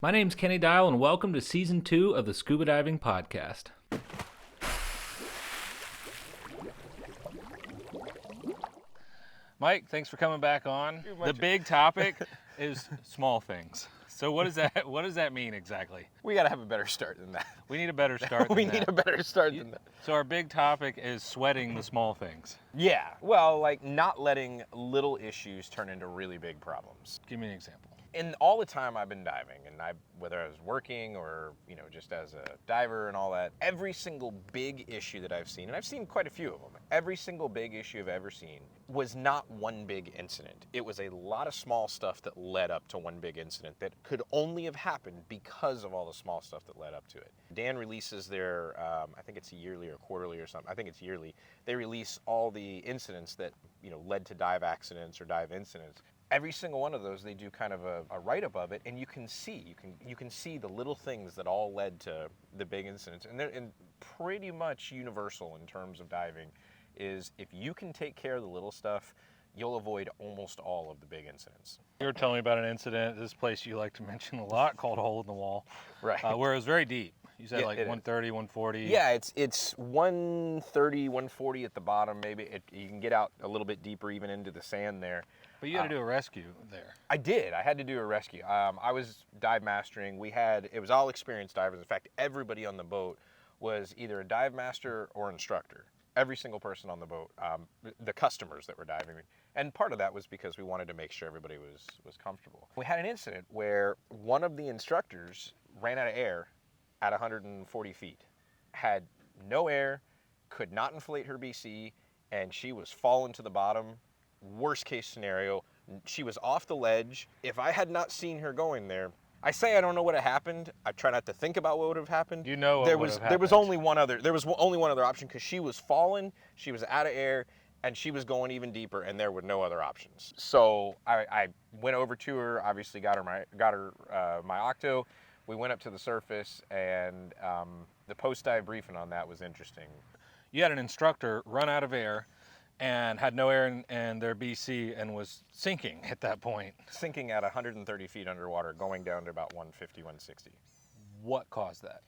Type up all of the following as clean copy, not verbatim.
My name's Kenny Dyal, and welcome to Season 2 of the Scuba Diving Podcast. Mike, thanks for coming back on. The big topic is small things. So what does that mean exactly? We got to have a better start than that. We need a better start than we that. need a better start than that. So our big topic is sweating the small things. Yeah, well, like not letting little issues turn into really big problems. Give me an example. In all the time I've been diving, and whether I was working or just as a diver and all that, every single big issue that I've seen, and I've seen quite a few of them, every single big issue I've ever seen was not one big incident. It was a lot of small stuff that led up to one big incident that could only have happened because of all the small stuff that led up to it. Dan releases their, I think it's yearly or quarterly or something. I think it's yearly. They release all the incidents that led to dive accidents or dive incidents. Every single one of those, they do kind of a write-up of it, and you can see the little things that all led to the big incidents, and they're pretty much universal in terms of diving. Is if you can take care of the little stuff, you'll avoid almost all of the big incidents. You were telling me about an incident at this place you like to mention a lot called Hole in the Wall, right? Where it was very deep. You said 130, 140. Yeah, it's 130, 140 at the bottom. Maybe you can get out a little bit deeper, even into the sand there. But you had to do a rescue there. I did. I had to do a rescue. I was dive mastering. It was all experienced divers. In fact, everybody on the boat was either a dive master or instructor. Every single person on the boat, the customers that were diving. And part of that was because we wanted to make sure everybody was comfortable. We had an incident where one of the instructors ran out of air at 140 feet, had no air, could not inflate her BC, and she was falling to the bottom. Worst case scenario, she was off the ledge. If I had not seen her going there, I say I don't know what had happened. I try not to think about what would have happened. You know what there would was have happened. there was only one other option, because she was falling, she was out of air, and she was going even deeper, and there were no other options. So I went over to her, obviously got her my octo. We went up to the surface, and the post-dive briefing on that was interesting. You had an instructor run out of air and had no air in their BC and was sinking at that point. Sinking at 130 feet underwater, going down to about 150, 160. What caused that?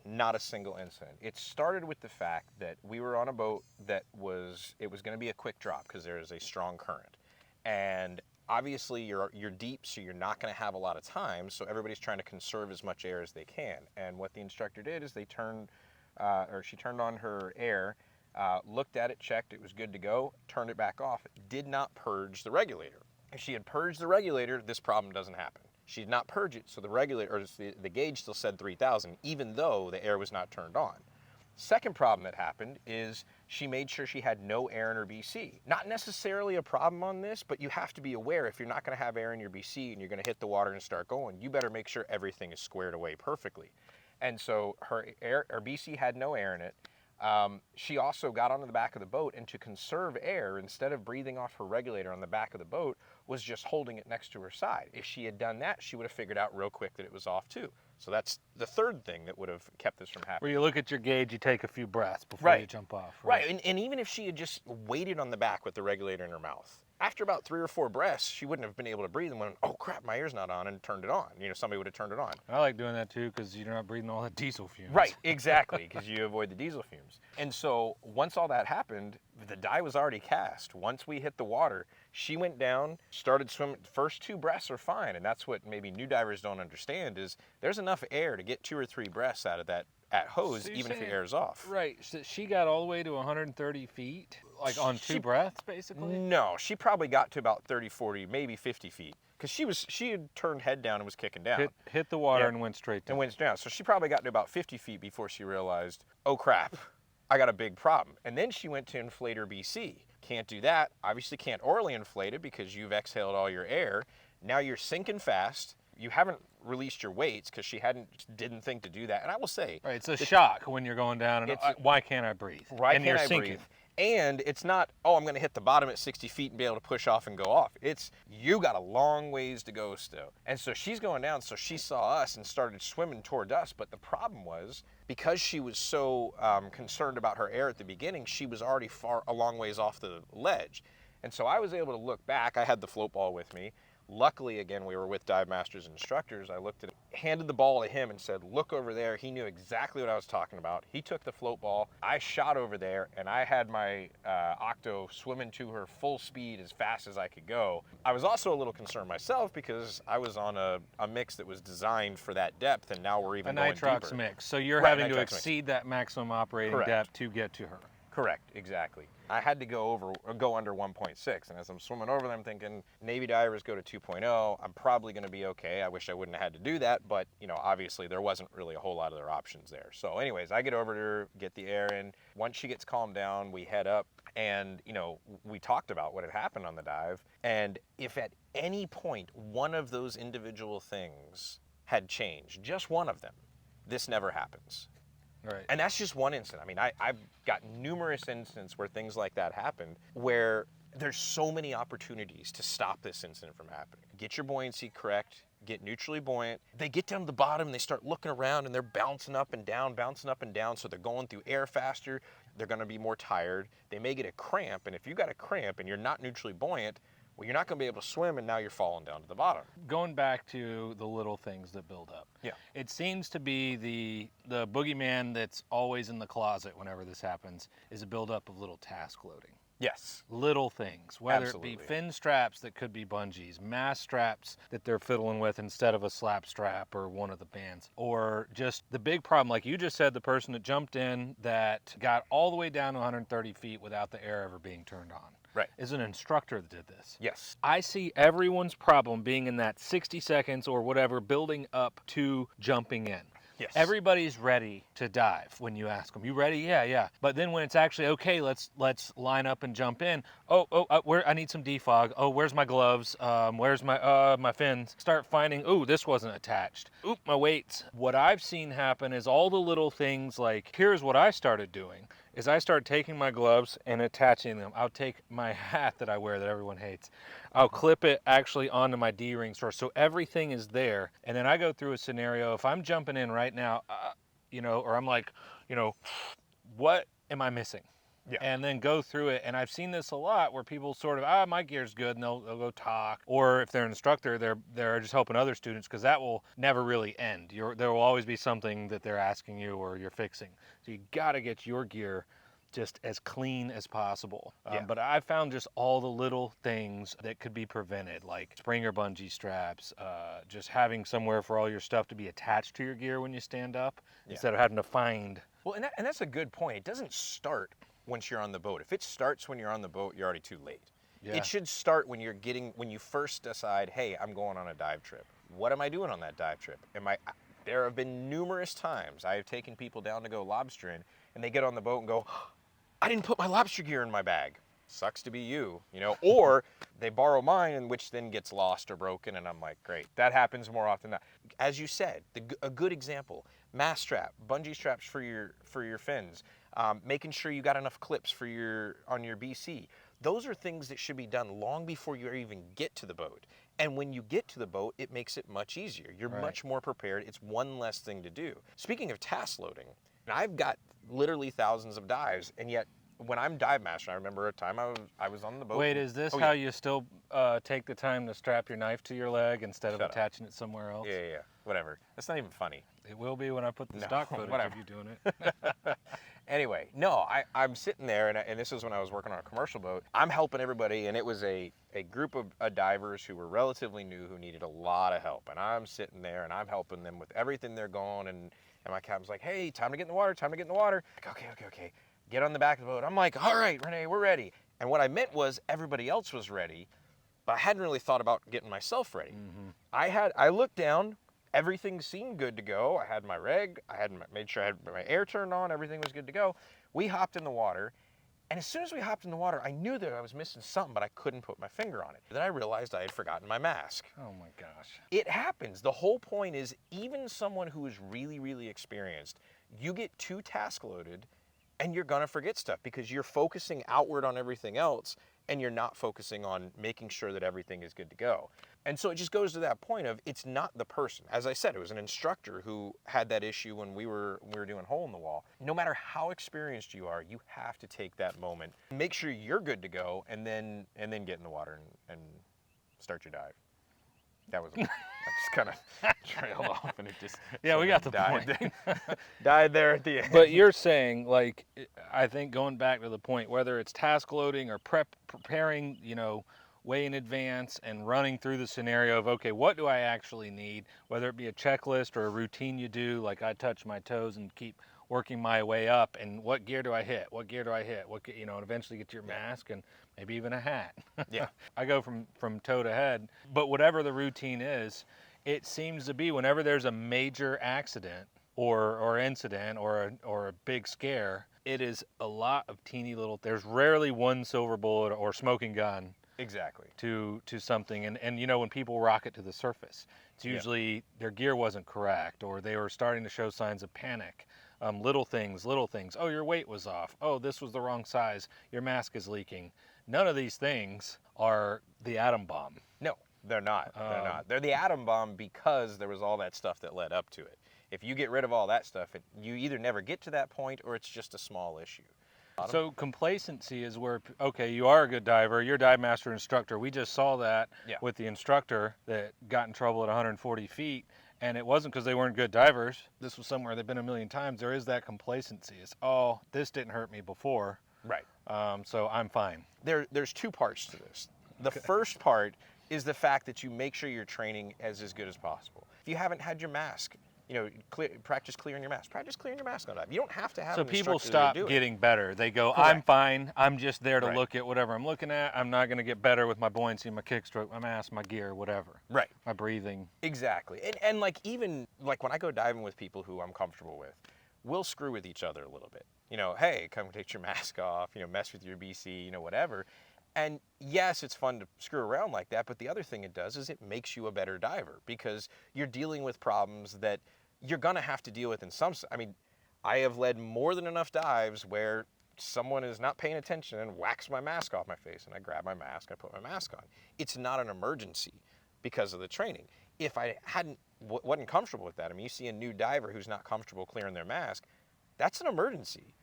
Not a single incident. It started with the fact that we were on a boat that was going to be a quick drop because there is a strong current. And obviously you're deep, so you're not going to have a lot of time, so everybody's trying to conserve as much air as they can. And what the instructor did is she turned on her air, looked at it, checked it was good to go, turned it back off, did not purge the regulator. If she had purged the regulator, this problem doesn't happen. She did not purge it, so the regulator, or the gauge still said 3,000, even though the air was not turned on. Second problem that happened is she made sure she had no air in her BC. Not necessarily a problem on this, but you have to be aware if you're not going to have air in your BC and you're going to hit the water and start going, you better make sure everything is squared away perfectly. And so her BC had no air in it. She also got onto the back of the boat, and to conserve air, instead of breathing off her regulator on the back of the boat, was just holding it next to her side. If she had done that, she would have figured out real quick that it was off too. So that's the third thing that would have kept this from happening. Where you look at your gauge, you take a few breaths before you jump off. Right, and even if she had just waited on the back with the regulator in her mouth, after about 3 or 4 breaths, she wouldn't have been able to breathe and went, oh crap, my air's not on, and turned it on. Somebody would have turned it on. I like doing that too, because you're not breathing all the diesel fumes. Right, exactly, because you avoid the diesel fumes. And so once all that happened, the dye was already cast. Once we hit the water, she went down, started swimming. First 2 breaths are fine, and that's what maybe new divers don't understand, is there's enough air to get 2 or 3 breaths out of that hose, so even if your air is off. Right, so she got all the way to 130 feet, like on 2 breaths, basically? No, she probably got to about 30, 40, maybe 50 feet. Because she had turned head down and was kicking down. Hit the water and went straight down. And went down. So she probably got to about 50 feet before she realized, oh crap, I got a big problem. And then she went to inflate her BC. Can't do that. Obviously can't orally inflate it because you've exhaled all your air. Now you're sinking fast. You haven't released your weights because she didn't think to do that. And I will say, right, it's a shock when you're going down and why can't I breathe? Why and can't you're I sinking. breathe? And it's not, oh, I'm going to hit the bottom at 60 feet and be able to push off and go off. It's, you got a long ways to go still. And so she's going down, so she saw us and started swimming toward us. But the problem was, because she was so concerned about her air at the beginning, she was already a long ways off the ledge. And so I was able to look back. I had the float ball with me. Luckily, again, we were with dive masters and instructors. I looked at it, handed the ball to him and said, look over there. He knew exactly what I was talking about. He took the float ball. I shot over there, and I had my Octo swimming to her full speed as fast as I could go. I was also a little concerned myself because I was on a mix that was designed for that depth, and now we're even going nitrox deeper. mix. So you're Right, having to nitrox mix. exceed that maximum operating Correct. depth to get to her. Correct, exactly. I had to go under 1.6, and as I'm swimming over there, I'm thinking Navy divers go to 2.0. I'm probably going to be okay. I wish I wouldn't have had to do that, but you know, obviously there wasn't really a whole lot of other options there. So, anyways, I get over to her, get the air in. Once she gets calmed down, we head up, and you know, we talked about what had happened on the dive, and if at any point one of those individual things had changed, just one of them, this never happens. Right. And that's just one incident. I mean, I've got numerous instances where things like that happened, where there's so many opportunities to stop this incident from happening. Get your buoyancy correct, get neutrally buoyant. They get down to the bottom, and they start looking around, and they're bouncing up and down, so they're going through air faster. They're going to be more tired. They may get a cramp, and if you got a cramp and you're not neutrally buoyant, well, you're not going to be able to swim, and now you're falling down to the bottom. Going back to the little things that build up. Yeah. It seems to be the boogeyman that's always in the closet whenever this happens is a buildup of little task loading. Yes. Little things, whether Absolutely. it be fin straps that could be bungees, mast straps that they're fiddling with instead of a slap strap or one of the bands, or just the big problem, like you just said, the person that jumped in that got all the way down to 130 feet without the air ever being turned on. Right. Is an instructor that did this. Yes. I see everyone's problem being in that 60 seconds or whatever building up to jumping in. Yes. Everybody's ready to dive when you ask them, you ready? Yeah. But then when it's actually, okay, let's line up and jump in. Where I need some defog. Oh, where's my gloves? Where's my fins? Start finding, oh, this wasn't attached. Oop, my weights. What I've seen happen is all the little things like, here's what I started doing. Is I start taking my gloves and attaching them. I'll take my hat that I wear that everyone hates. I'll clip it actually onto my D-ring first, so everything is there. And then I go through a scenario. If I'm jumping in right now, or I'm like, what am I missing? Yeah. And then go through it. And I've seen this a lot where people sort of, my gear's good, and they'll go talk. Or if they're an instructor, they're just helping other students, because that will never really end. There will always be something that they're asking you or you're fixing. So you got to get your gear just as clean as possible. Yeah. But I've found just all the little things that could be prevented, like spraying your bungee straps, just having somewhere for all your stuff to be attached to your gear when you stand up, instead of having to find. Well, and that's a good point. It doesn't start once you're on the boat. If it starts when you're on the boat, you're already too late. Yeah. It should start when you first decide, hey, I'm going on a dive trip. What am I doing on that dive trip? There have been numerous times I have taken people down to go lobstering, and they get on the boat and go, I didn't put my lobster gear in my bag. Sucks to be you, or they borrow mine, and which then gets lost or broken, and I'm like, great. That happens more often than not. As you said, a good example, mast strap, bungee straps for your fins, making sure you got enough clips on your BC. Those are things that should be done long before you even get to the boat. And when you get to the boat, it makes it much easier. You're much more prepared. It's one less thing to do. Speaking of task loading, and I've got literally thousands of dives, and yet when I'm dive master, I remember a time I was on the boat. Wait, is this how you still take the time to strap your knife to your leg instead of attaching it somewhere else? Yeah, whatever. That's not even funny. It will be when I put the stock footage of you doing it. Anyway, no, I'm sitting there, and this is when I was working on a commercial boat. I'm helping everybody, and it was a group of divers who were relatively new who needed a lot of help. And I'm sitting there, and I'm helping them with everything they're going, and my captain's like, hey, time to get in the water, Like, okay. Get on the back of the boat. I'm like, all right, Renee, we're ready. And what I meant was everybody else was ready, but I hadn't really thought about getting myself ready. Mm-hmm. I looked down. Everything seemed good to go. I had my reg. Made sure I had my air turned on. Everything was good to go. We hopped in the water, and as soon as we hopped in the water, I knew that I was missing something, but I couldn't put my finger on it. Then I realized I had forgotten my mask. Oh my gosh. It happens. The whole point is, even someone who is really, really experienced, you get too task loaded, and you're gonna forget stuff because you're focusing outward on everything else, and you're not focusing on making sure that everything is good to go. And so it just goes to that point of, it's not the person. As I said, it was an instructor who had that issue when we were doing hole in the wall. No matter how experienced you are, you have to take that moment, make sure you're good to go, and then get in the water and start your dive. That was, I just kind of trailed off and it just Yeah, we got the died, point. died there at the end. But you're saying, like, I think going back to the point, whether it's task loading or preparing, way in advance and running through the scenario of, okay, what do I actually need? Whether it be a checklist or a routine you do, like I touch my toes and keep working my way up, and what gear do I hit? What gear do I hit? And eventually get to your mask and maybe even a hat. Yeah. I go from toe to head, but whatever the routine is, it seems to be whenever there's a major accident or incident or a big scare, it is a lot of teeny little. There's rarely one silver bullet or smoking gun. Exactly. To something, and when people rocket to the surface, it's usually their gear wasn't correct, or they were starting to show signs of panic. Little things. Oh, your weight was off. Oh, this was the wrong size. Your mask is leaking. None of these things are the atom bomb. No, they're not. They're not. They're the atom bomb because there was all that stuff that led up to it. If you get rid of all that stuff, you either never get to that point or it's just a small issue. So complacency is where, okay, you are a good diver, you're a dive master instructor. We just saw that with the instructor that got in trouble at 140 feet, and it wasn't because they weren't good divers. This was somewhere they've been a million times. There is that complacency. It's, oh, this didn't hurt me before. Right. So I'm fine. There's two parts to this. The first part is the fact that you make sure your training is as good as possible. If you haven't had your mask, practice clearing your mask. Practice clearing your mask on dive. You don't have to have. So an people instructor stop to do getting better. They go, Correct. I'm fine. I'm just there to Right. look at whatever I'm looking at. I'm not going to get better with my buoyancy, my kick stroke, my mask, my gear, whatever. Right. My breathing. Exactly. And like even like when I go diving with people who I'm comfortable with, we'll screw with each other a little bit. Hey, come take your mask off. Mess with your BC. Whatever. And yes, it's fun to screw around like that. But the other thing it does is it makes you a better diver because you're dealing with problems that you're going to have to deal with in some. I mean, I have led more than enough dives where someone is not paying attention and whacks my mask off my face, and I grab my mask, I put my mask on. It's not an emergency because of the training. If I wasn't comfortable with that, I mean, you see a new diver who's not comfortable clearing their mask, that's an emergency,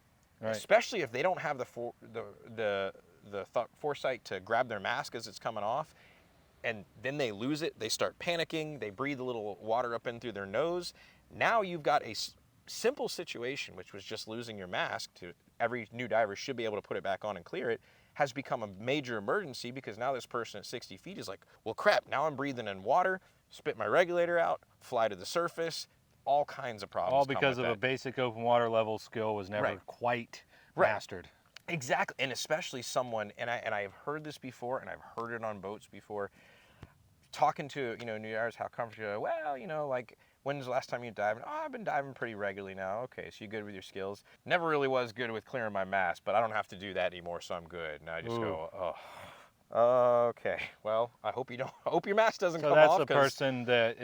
Right. especially if they don't have the foresight to grab their mask as it's coming off. And then they lose it, they start panicking, they breathe a little water up in through their nose. Now you've got a simple situation, which was just losing your mask, to every new diver should be able to put it back on and clear it, has become a major emergency because now this person at 60 feet is like, well, crap, now I'm breathing in water, spit my regulator out, fly to the surface, all kinds of problems. All because of a basic open water level skill was never Right. quite Right. mastered. Exactly, and especially someone, and I've heard this before, and I've heard it on boats before, talking to, new divers, how comfortable, well, like, when's the last time you dived? Oh, I've been diving pretty regularly now. Okay, so you good with your skills? Never really was good with clearing my mask, but I don't have to do that anymore, so I'm good. And I just go, oh, okay. Well, I hope your mask doesn't come off. So that's the person that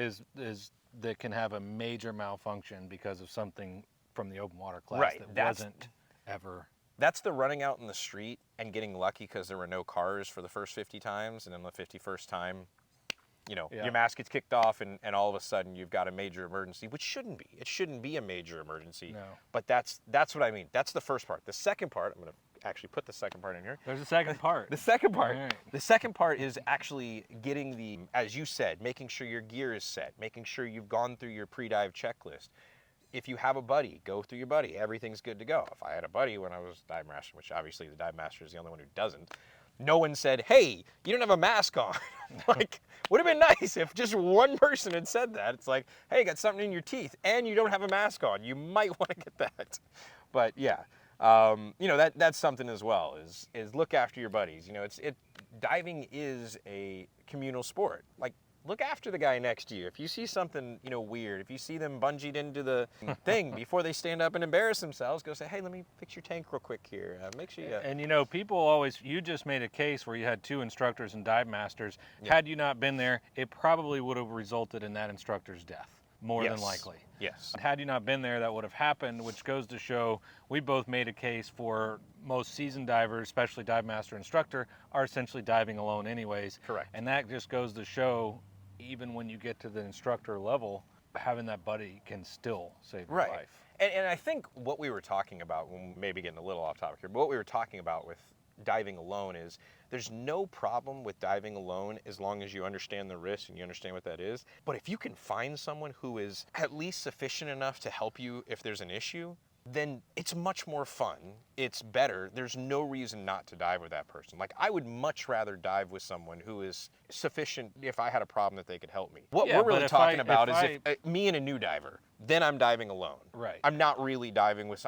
that can have a major malfunction because of something from the open water class Right, that that's- wasn't ever. That's the running out in the street and getting lucky because there were no cars for the first 50 times, and then the 51st time, your mask gets kicked off, and all of a sudden you've got a major emergency, which shouldn't be. It shouldn't be a major emergency. No. But that's what I mean. That's the first part. The second part, I'm going to actually put the second part in here. There's a second part. The second part. All right. The second part is actually getting as you said, making sure your gear is set, making sure you've gone through your pre-dive checklist. If you have a buddy, go through your buddy. Everything's good to go. If I had a buddy when I was dive master, which obviously the dive master is the only one who doesn't, no one said, hey, you don't have a mask on. Like, would have been nice if just one person had said that. It's like, hey, you got something in your teeth and you don't have a mask on. You might want to get that. But yeah, that's something as well, is look after your buddies. Diving is a communal sport. Like, look after the guy next to you. If you see something, weird, if you see them bungeed into the thing before they stand up and embarrass themselves, go say, hey, let me fix your tank real quick here. Make sure you... And people always, you just made a case where you had two instructors and dive masters. Yeah. Had you not been there, it probably would have resulted in that instructor's death, more than likely. Yes. Had you not been there, that would have happened, which goes to show we both made a case for most seasoned divers, especially dive master instructor, are essentially diving alone anyways. Correct. And that just goes to show, even when you get to the instructor level, having that buddy can still save your life. And I think what we were talking about, maybe getting a little off topic here, but what we were talking about with diving alone is there's no problem with diving alone as long as you understand the risk and you understand what that is. But if you can find someone who is at least sufficient enough to help you if there's an issue, then it's much more fun. It's better. There's no reason not to dive with that person. Like, I would much rather dive with someone who is sufficient if I had a problem that they could help me. What Yeah, we're but really if talking I- about if is if me and a new diver, then I'm diving alone. Right. I'm not really diving with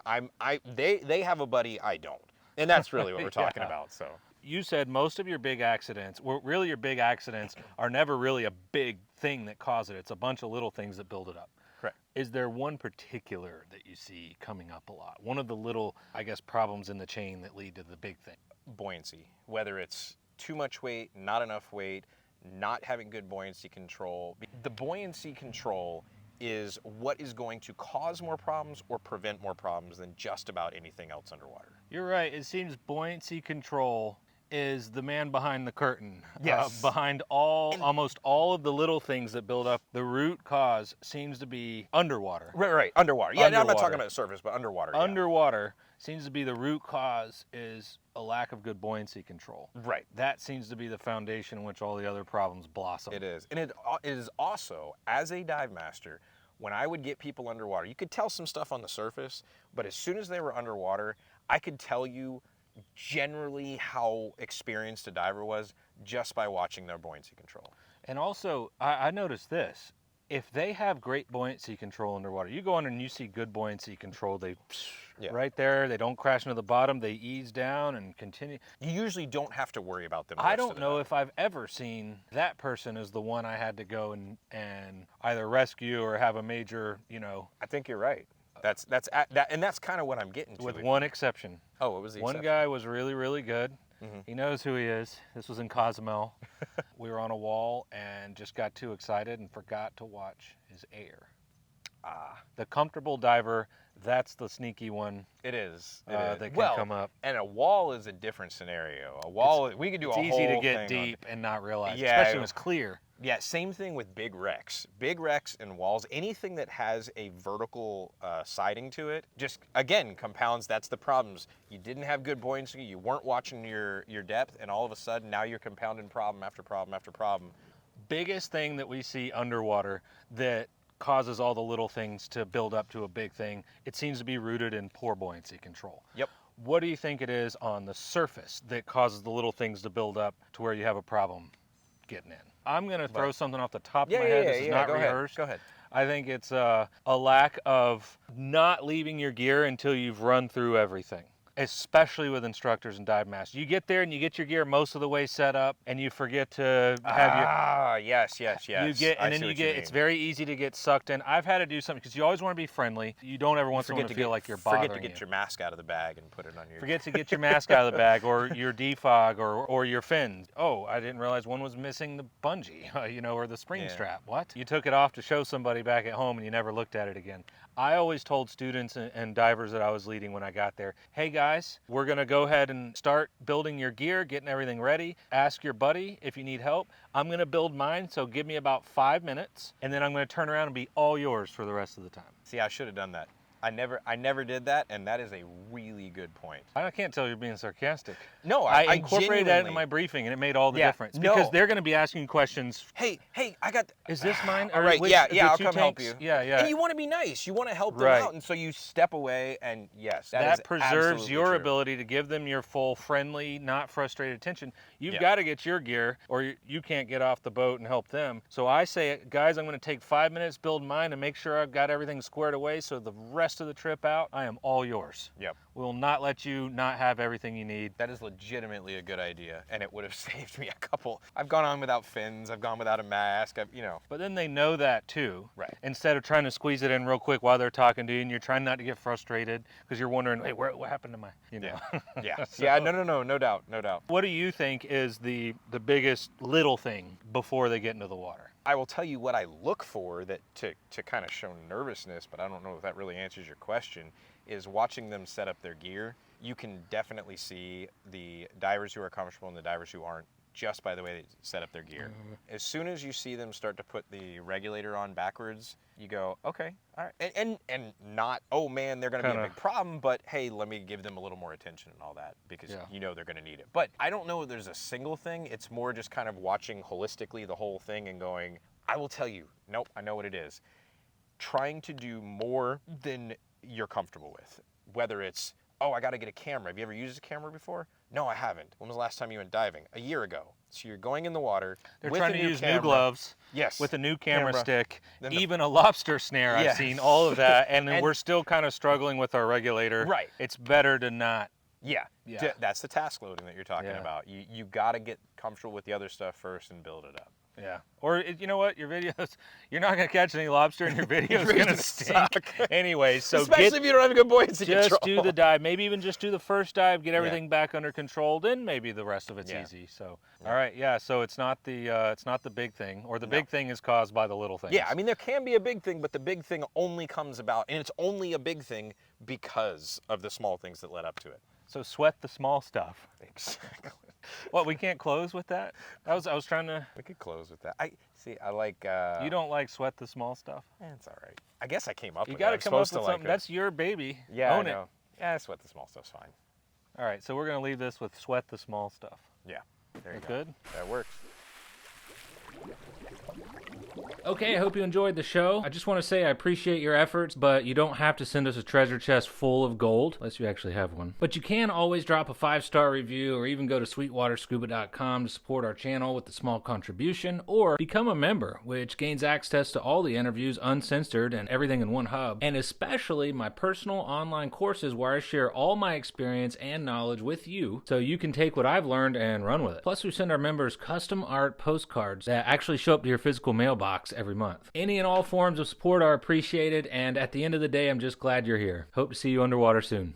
they have a buddy, I don't. And that's really what we're talking Yeah. about. So You said most of your big accidents, well, really your big accidents are never really a big thing that cause it. It's a bunch of little things that build it up. correct. Is there one particular that you see coming up a lot? One of the little, I guess, problems in the chain that lead to the big thing? Buoyancy, whether it's too much weight, not enough weight, not having good buoyancy control. The buoyancy control is what is going to cause more problems or prevent more problems than just about anything else underwater. You're right. It seems buoyancy control is the man behind the curtain. Yes. Behind almost all of the little things that build up. The root cause seems to be underwater. Right, underwater. Yeah, I'm not Underwater. talking about surface, but underwater. yeah. Underwater seems to be the root cause is a lack of good buoyancy control. Right. That seems to be the foundation in which all the other problems blossom. It is. And it is also, as a dive master, when I would get people underwater, you could tell some stuff on the surface, but as soon as they were underwater, I could tell you generally how experienced a diver was just by watching their buoyancy control. And also, I noticed this. If they have great buoyancy control underwater, you go under and you see good buoyancy control, they Yeah. right there, they don't crash into the bottom, they ease down and continue. You usually don't have to worry about them. the I rest don't of the know dive. if I've ever seen that person as the one I had to go and either rescue or have a major, I think you're right. That's kind of what I'm getting to. with one exception. Oh, what was the One exception? guy was really, really good. Mhm. He knows who he is. This was in Cozumel. We were on a wall and just got too excited and forgot to watch his air. The comfortable diver, that's the sneaky one It is. that can well, come up. and a wall is a different scenario. A wall, we could do It's a whole easy to get thing on- deep and not realize, Yeah, especially when it's clear. Yeah, same thing with big wrecks. Big wrecks and walls, anything that has a vertical siding to it, just again compounds. That's the problems. You didn't have good buoyancy. You weren't watching your depth, and all of a sudden now you're compounding problem after problem after problem. Biggest thing that we see underwater that causes all the little things to build up to a big thing, it seems to be rooted in poor buoyancy control. Yep. What do you think it is on the surface that causes the little things to build up to where you have a problem getting in? I'm going to throw something off the top of my head. This is not Go rehearsed. ahead. I think it's a lack of not leaving your gear until you've run through everything, especially with instructors and dive masters. You get there and you get your gear most of the way set up and you forget to have your... Yes. You get, and then you get, it's very easy to get sucked in. I've had to do something because you always want to be friendly. You don't ever want someone to feel like you're bothering Forget to get you. your mask out of the bag and put it on your... Forget to get your mask out of the bag or your defog or your fins. Oh, I didn't realize one was missing the bungee, or the spring Yeah. strap. What? You took it off to show somebody back at home and you never looked at it again. I always told students and divers that I was leading when I got there, hey guys, we're going to go ahead and start building your gear, getting everything ready. Ask your buddy if you need help. I'm going to build mine, so give me about 5 minutes, and then I'm going to turn around and be all yours for the rest of the time. See, I should have done that. I never did that, and that is a really good point. I can't tell you're being sarcastic. No, I I incorporated that genuinely- into my briefing, and it made all the Yeah, difference. no. Because they're going to be asking questions. Hey, I got... Is this mine? All Or right, which- yeah, the I'll two come help tanks? you. Yeah. And you want to be nice. You want to help them Right. out, and so you step away, and yes, That is preserves absolutely your true. ability to give them your full, friendly, not frustrated attention. You've Yeah. got to get your gear, or you can't get off the boat and help them. So I say, guys, I'm going to take 5 minutes, build mine, and make sure I've got everything squared away. So the rest of the trip out, I am all yours. Yep. We will not let you not have everything you need. That is legitimately a good idea, and it would have saved me a couple. I've gone on without fins. I've gone without a mask. But then they know that too. Right. Instead of trying to squeeze it in real quick while they're talking to you, and you're trying not to get frustrated because you're wondering, hey, what happened to my, Yeah. So- Yeah. No doubt. What do you think is the biggest little thing before they get into the water? I will tell you what I look for that to kind of show nervousness, but I don't know if that really answers your question, is watching them set up their gear. You can definitely see the divers who are comfortable and the divers who aren't just by the way they set up their gear. As soon as you see them start to put the regulator on backwards, you go, okay, all right. And not, oh man, they're going to be a big problem, but hey, let me give them a little more attention and all that, because you know they're going to need it. But I don't know if there's a single thing. It's more just kind of watching holistically the whole thing and going, I will tell you, nope, I know what it is. Trying to do more than you're comfortable with. Whether it's, oh, I got to get a camera. Have you ever used a camera before? No, I haven't. When was the last time you went diving? A year ago. So you're going in the water. They're with trying to use new gloves. Yes. With a new camera stick. Then even a lobster snare. I've seen all of that. And then we're still kind of struggling with our regulator. Right. It's better to not. Yeah. That's the task loading that you're talking about. You got to get comfortable with the other stuff first and build it up. Yeah. Or, you know what? Your videos, you're not going to catch any lobster and your video's going to stink. Anyway, so especially if you don't have a good buoyancy control. Just do the dive. Maybe even just do the first dive, get everything back under control, then maybe the rest of it's easy. So, all right, so it's not the big thing, or the big thing is caused by the little things. Yeah, I mean, there can be a big thing, but the big thing only comes about, and it's only a big thing because of the small things that led up to it. So sweat the small stuff. Exactly. What, we can't close with that? I was trying to. We could close with that. I like. You don't like sweat the small stuff? It's all right. I guess I came up with it. You got to come up with something. That's your baby. Yeah, Own I know. it. Yeah, sweat the small stuff's fine. All right, so we're going to leave this with sweat the small stuff. Yeah. There you go. Good? That works. Okay, I hope you enjoyed the show. I just want to say I appreciate your efforts, but you don't have to send us a treasure chest full of gold, unless you actually have one. But you can always drop a 5-star review, or even go to sweetwaterscuba.com to support our channel with a small contribution, or become a member, which gains access to all the interviews uncensored and everything in one hub, and especially my personal online courses where I share all my experience and knowledge with you, so you can take what I've learned and run with it. Plus, we send our members custom art postcards that actually show up to your physical mailbox every month. Any and all forms of support are appreciated, and at the end of the day, I'm just glad you're here. Hope to see you underwater soon.